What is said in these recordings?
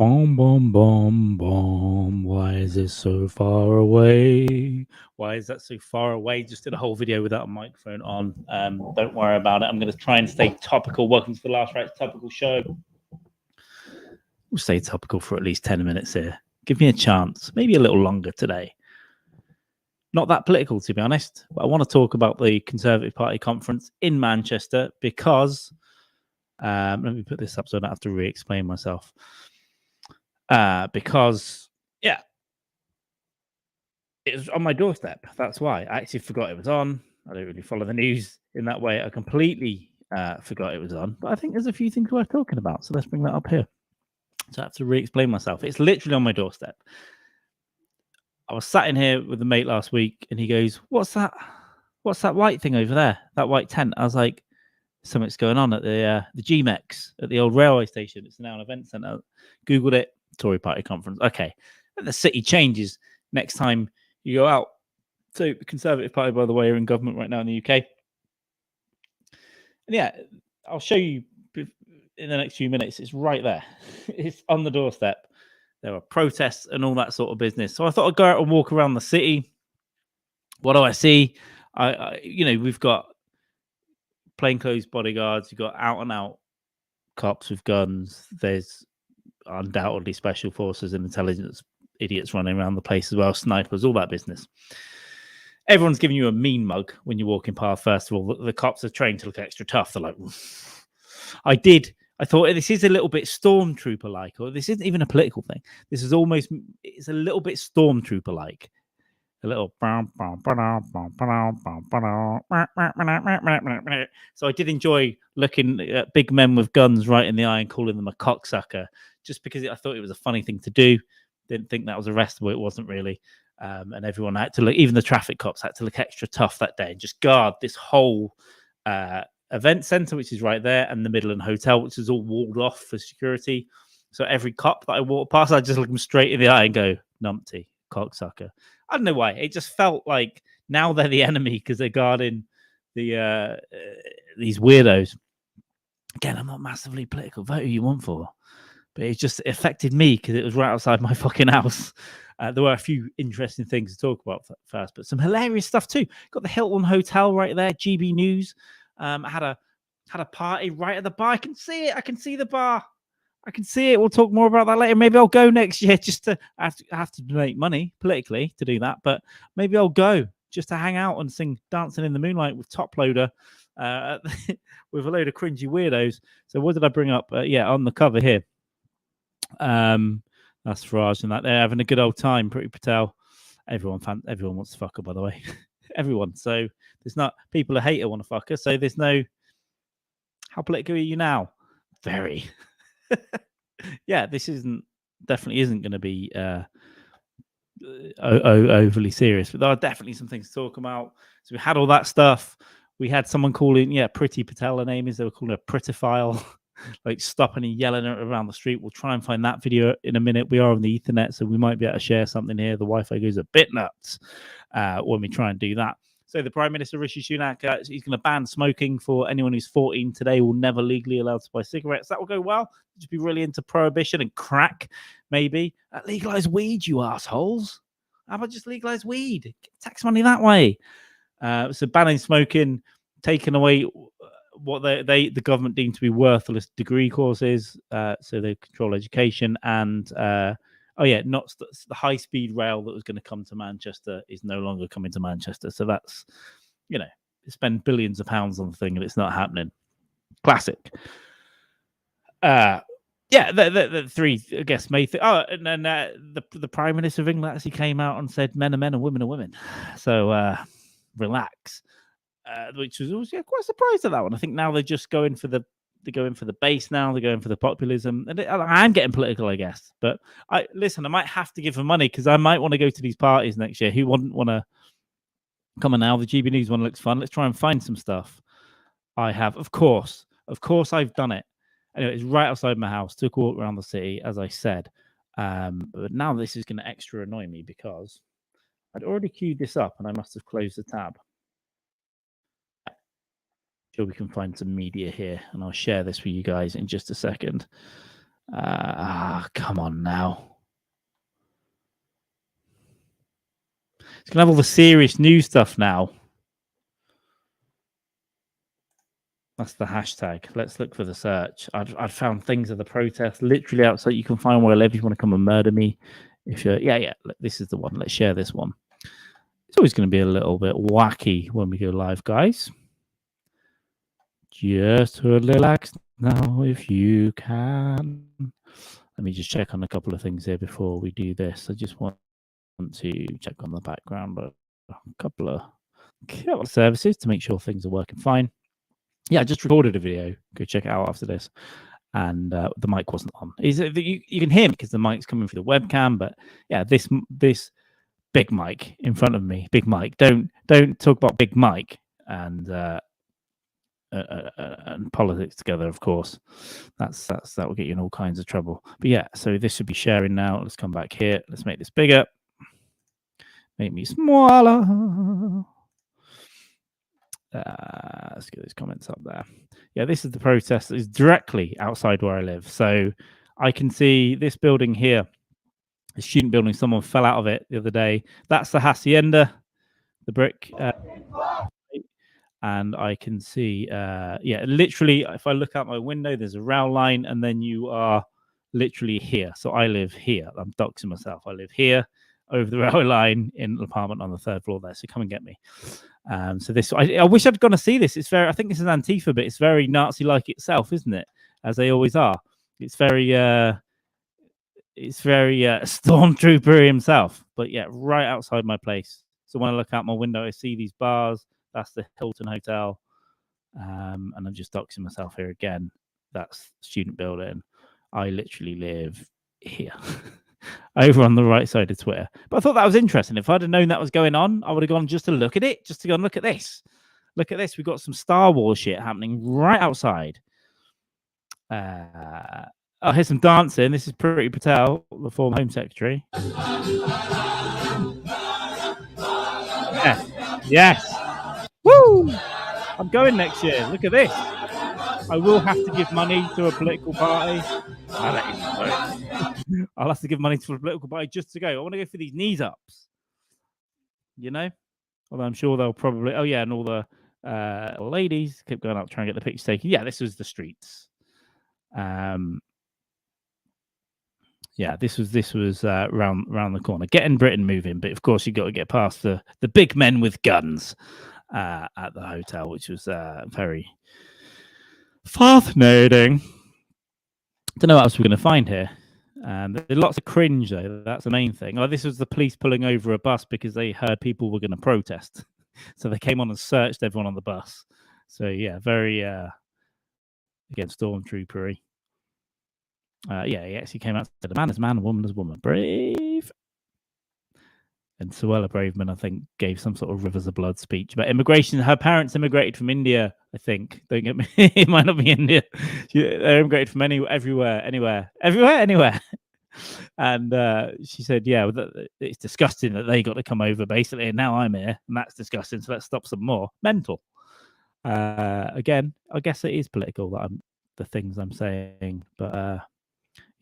Boom, boom, boom, boom. Why is it so far away? Why is that so far away? Just did a whole video without a microphone on. Don't worry about it. I'm going to try and stay topical. Welcome to the Last Rights Topical Show. We'll stay topical for at least 10 minutes here. Give me a chance. Maybe a little longer today. Not that political, to be honest. But I want to talk about the Conservative Party conference in Manchester because... let me put this up so I don't have to re-explain myself. Because it was on my doorstep. That's why. I actually forgot it was on. I don't really follow the news in that way. I completely forgot it was on. But I think there's a few things worth talking about. So let's bring that up here. So I have to re-explain myself. It's literally on my doorstep. I was sat in here with a mate last week and he goes, What's that white thing over there? That white tent? I was like, something's going on at the GMEX at the old railway station. It's now an event centre. Googled it. Tory Party conference. Okay. And the city changes next time you go out. So the Conservative Party, by the way, are in government right now in the UK. And yeah, I'll show you in the next few minutes. It's right there. It's on the doorstep. There are protests and all that sort of business. So I thought I'd go out and walk around the city. What do I see? We've got plainclothes bodyguards. You've got out and out cops with guns. There's undoubtedly special forces and intelligence idiots running around the place as well, snipers, all that business. Everyone's giving you a mean mug when you're walking past. First of all, the cops are trained to look extra tough. They're like, I thought this is a little bit stormtrooper-like, or this isn't even a political thing. It's a little bit stormtrooper-like. A little. So I did enjoy looking at big men with guns right in the eye and calling them a cocksucker, just because I thought it was a funny thing to do. Didn't think that was arrestable. It wasn't really. And everyone had to look, even the traffic cops had to look extra tough that day and just guard this whole event centre, which is right there, and the Midland Hotel, which is all walled off for security. So every cop that I walked past, I just look them straight in the eye and go, numpty, cocksucker. I don't know why. It just felt like now they're the enemy because they're guarding these weirdos. Again, I'm not massively political. Vote who you want for. But it just affected me because it was right outside my fucking house. There were a few interesting things to talk about first, but some hilarious stuff too. Got the Hilton Hotel right there, GB News. Had a party right at the bar. I can see it. I can see the bar. I can see it. We'll talk more about that later. Maybe I'll go next year just to I have to donate money politically to do that. But maybe I'll go just to hang out and sing Dancing in the Moonlight with Top Loader with a load of cringy weirdos. So what did I bring up? On the cover here. That's Farage and that. They're having a good old time. Pretty Patel. Everyone wants to fuck her, by the way. Everyone. So there's not people who hate her want to fuck her. So there's no. How political are you now? Very. Yeah, this definitely isn't going to be overly serious, but there are definitely some things to talk about. So we had all that stuff. We had someone calling, Pretty Patel, her name is. They were calling her Prettyphile, like stopping and yelling around the street. We'll try and find that video in a minute. We are on the Ethernet, so we might be able to share something here. The Wi-Fi goes a bit nuts when we try and do that. So the Prime Minister, Rishi Sunak, he's going to ban smoking for anyone who's 14 today, will never legally allowed to buy cigarettes. That will go well. Just be really into prohibition and crack, maybe. Legalize weed, you assholes. How about just legalize weed? Get tax money that way. So banning smoking, taking away what the government deemed to be worthless degree courses. So they control education and... not the high-speed rail that was going to come to Manchester is no longer coming to Manchester. So that's, spend billions of pounds on the thing and it's not happening. Classic. The three, I guess, and then the Prime Minister of England actually came out and said men are men and women are women. So relax. Which was always quite surprised at that one. I think now they're just going for the base now. They're going for the populism. And I'm getting political, I guess. But I might have to give them money because I might want to go to these parties next year. Who wouldn't want to come on now? The GB News one looks fun. Let's try and find some stuff. I have, of course, I've done it. Anyway, it's right outside my house. Took a walk around the city, as I said. But now this is going to extra annoy me because I'd already queued this up and I must have closed the tab. Sure we can find some media here and I'll share this with you guys in just a second. Come on now. It's gonna have all the serious news stuff now. That's the hashtag. Let's look for the search. I'd found things of the protest literally outside. You can find where I live if you want to come and murder me. If you're, yeah, this is the one. Let's share this one. It's always going to be a little bit wacky when we go live, guys. Just relax now if you can. Let me just check on a couple of things here before we do this. I just want to check on the background, but a couple of services to make sure things are working fine. Yeah, I just recorded a video. Go check it out after this. And the mic wasn't on. You can hear me because the mic's coming through the webcam, but yeah, this big mic in front of me, big mic. Don't talk about big mic and politics together. Of course, that will get you in all kinds of trouble. But yeah, so this should be sharing now. Let's come back here. Let's make this bigger. Make me smaller. Let's get those comments up there. Yeah, this is the protest that is directly outside where I live. So I can see this building here, a student building. Someone fell out of it the other day. That's the hacienda, the brick. And I can see, yeah, literally, if I look out my window, there's a rail line, and then you are literally here. So I live here. I'm doxing myself. I live here over the railway line in an apartment on the 3rd floor there. So come and get me. So this, I wish I'd gone to see this. It's very, I think this is Antifa, but it's very Nazi-like itself, isn't it? As they always are. It's very stormtrooper himself. But yeah, right outside my place. So when I look out my window, I see these bars. That's the Hilton Hotel. And I'm just doxing myself here again. That's student building. I literally live here. Over on the right side of Twitter. But I thought that was interesting. If I'd have known that was going on, I would have gone just to look at it, just to go and look at this. Look at this. We've got some Star Wars shit happening right outside. Oh, here's some dancing. This is Priti Patel, the former Home Secretary. Yes. Woo! I'm going next year. Look at this. I will have to give money to a political party. I'll have to give money to a political party just to go. I want to go for these knees ups. You know? Although I'm sure they'll probably. Oh, yeah. And all the ladies kept going up trying to get the picture taken. Yeah, this was the streets. Yeah, this was round the corner. Getting Britain moving. But of course, you got to get past the big men with guns at the hotel, which was very fascinating. Don't know what else we're going to find here. There's lots of cringe, though. That's the main thing. Oh, this was the police pulling over a bus because they heard people were going to protest. So they came on and searched everyone on the bus. So, yeah, very, again, stormtroopery. Yeah, he actually came out and said, a man is man, a woman is woman. Brave. And Suella Braverman, I think, gave some sort of Rivers of Blood speech about immigration. Her parents immigrated from India, I think. Don't get me. It might not be India. They immigrated from everywhere. And she said, yeah, it's disgusting that they got to come over, basically. And now I'm here, and that's disgusting. So let's stop some more. Mental. Again, I guess it is political the things I'm saying. But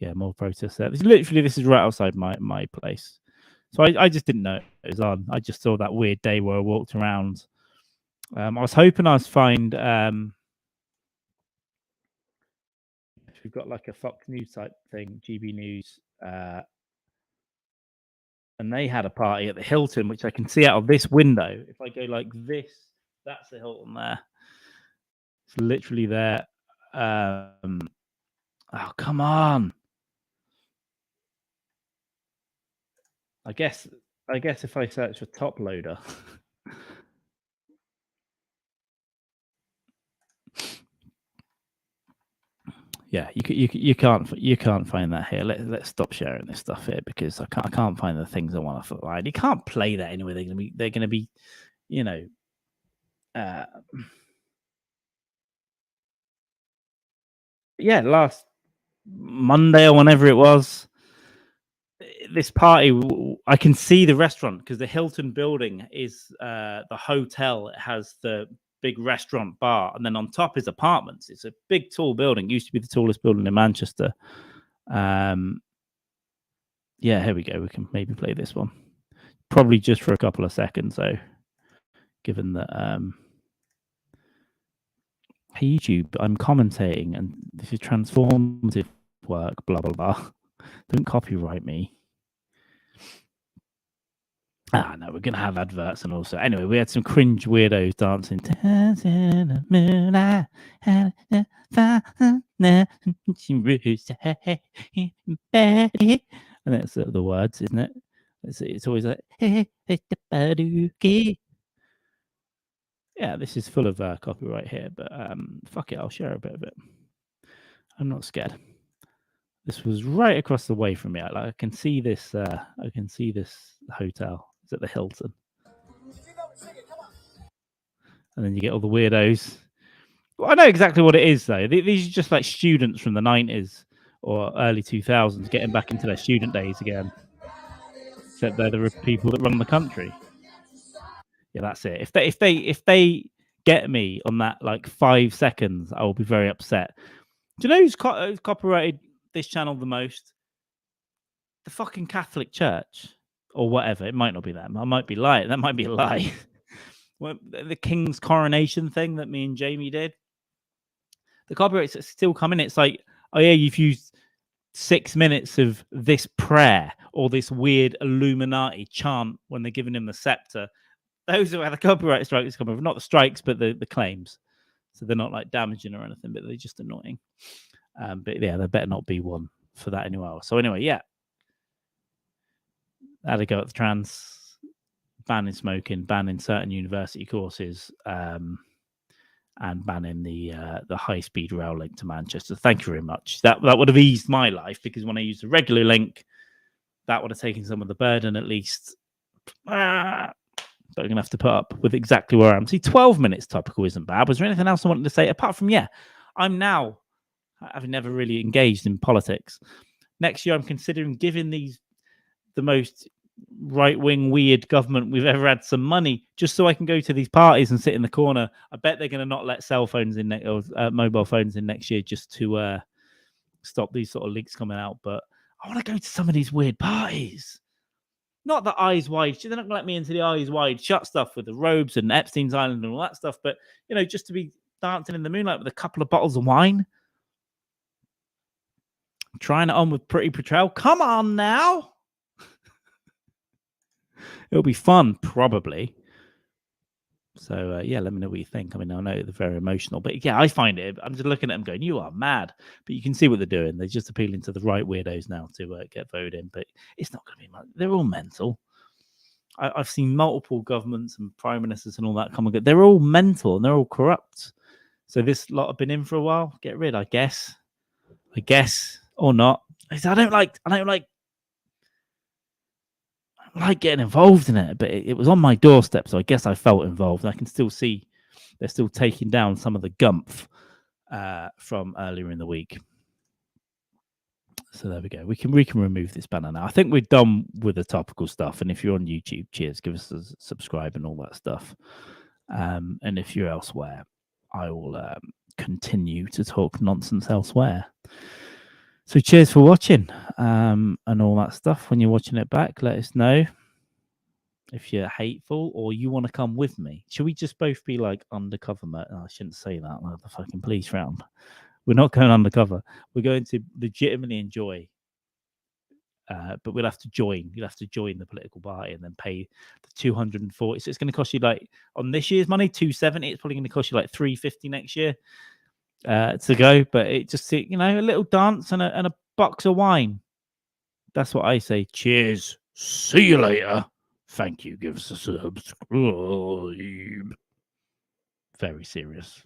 yeah, more protests there. This is right outside my place. So I just didn't know it was on. I just saw that weird day where I walked around. I was hoping I'd find. We've got like a Fox News type thing, GB News, and they had a party at the Hilton, which I can see out of this window. If I go like this, that's the Hilton there. It's literally there. Oh, come on. I guess if I search for top loader. Yeah, you can't find that here. Let's stop sharing this stuff here because I can't find the things I want to find. You can't play that anyway. They're gonna be, you know, yeah, last Monday or whenever it was. This party, I can see the restaurant because the Hilton building is the hotel. It has the big restaurant bar, and then on top is apartments. It's a big, tall building. It used to be the tallest building in Manchester. Yeah, here we go. We can maybe play this one. Probably just for a couple of seconds, though, given that hey YouTube, I'm commentating and this is transformative work, blah blah blah. Don't copyright me. No, we're gonna have adverts and also anyway, we had some cringe weirdos dancing. And that's the words, isn't it? It's always like yeah, this is full of copyright here, but fuck it, I'll share a bit of it. I'm not scared. This was right across the way from me. I can see this. I can see this hotel. It's at the Hilton. And then you get all the weirdos. Well, I know exactly what it is, though. These are just like students from the 90s or early 2000s getting back into their student days again. Except they're the people that run the country. Yeah, that's it. If they get me on that like 5 seconds, I will be very upset. Do you know who's copyrighted this channel the most? The fucking Catholic Church or whatever. It might not be them. I might be lying. That might be a lie. The King's coronation thing that me and Jamie did. The copyrights are still coming. It's like, oh yeah, you've used 6 minutes of this prayer or this weird Illuminati chant when they're giving him the scepter. Those are where the copyright strikes come from. Not the strikes, but the claims. So they're not like damaging or anything, but they're just annoying. But yeah, there better not be one for that anywhere. So anyway, yeah. I had to go at the trans, banning smoking, banning certain university courses, and banning the high-speed rail link to Manchester. Thank you very much. That would have eased my life because when I used a regular link, that would have taken some of the burden at least. But I'm going to have to put up with exactly where I am. See, 12 minutes topical isn't bad. Was there anything else I wanted to say? Apart from, yeah, I'm now, having never really engaged in politics, next year I'm considering giving the most right-wing weird government we've ever had some money just so I can go to these parties and sit in the corner. I bet they're going to not let cell phones in or mobile phones in next year just to stop these sort of leaks coming out. But I want to go to some of these weird parties. Not the eyes wide. They're not going to let me into the eyes wide shut stuff with the robes and Epstein's Island and all that stuff. But, you know, just to be dancing in the moonlight with a couple of bottles of wine. Trying it on with Pretty Patrol. Come on now. It'll be fun, probably. So, yeah, let me know what you think. I mean, I know they're very emotional, but yeah, I find it. I'm just looking at them going, you are mad. But you can see what they're doing. They're just appealing to the right weirdos now to get voted in. But it's not going to be much. They're all mental. I've seen multiple governments and prime ministers and all that come and go. They're all mental and they're all corrupt. So this lot have been in for a while. Get rid, I guess. Or not. I don't like getting involved in it, but it was on my doorstep, so I guess I felt involved. I can still see they're still taking down some of the gumph from earlier in the week. So there we go. We can remove this banner now. I think we're done with the topical stuff. And if you're on YouTube, cheers, give us a subscribe and all that stuff. And if you're elsewhere, I will continue to talk nonsense elsewhere. So cheers for watching and all that stuff. When you're watching it back, let us know if you're hateful or you want to come with me. Should we just both be like undercover? Oh, I shouldn't say that. Like the fucking police round. We're not going undercover. We're going to legitimately enjoy. But we'll have to join. You'll have to join the political party and then pay the 240. So it's going to cost you like on this year's money 270. It's probably going to cost you like 350 next year. To go, but it just, you know, a little dance and a box of wine. That's what I say. Cheers. See you later. Thank you. Give us a subscribe. Very serious.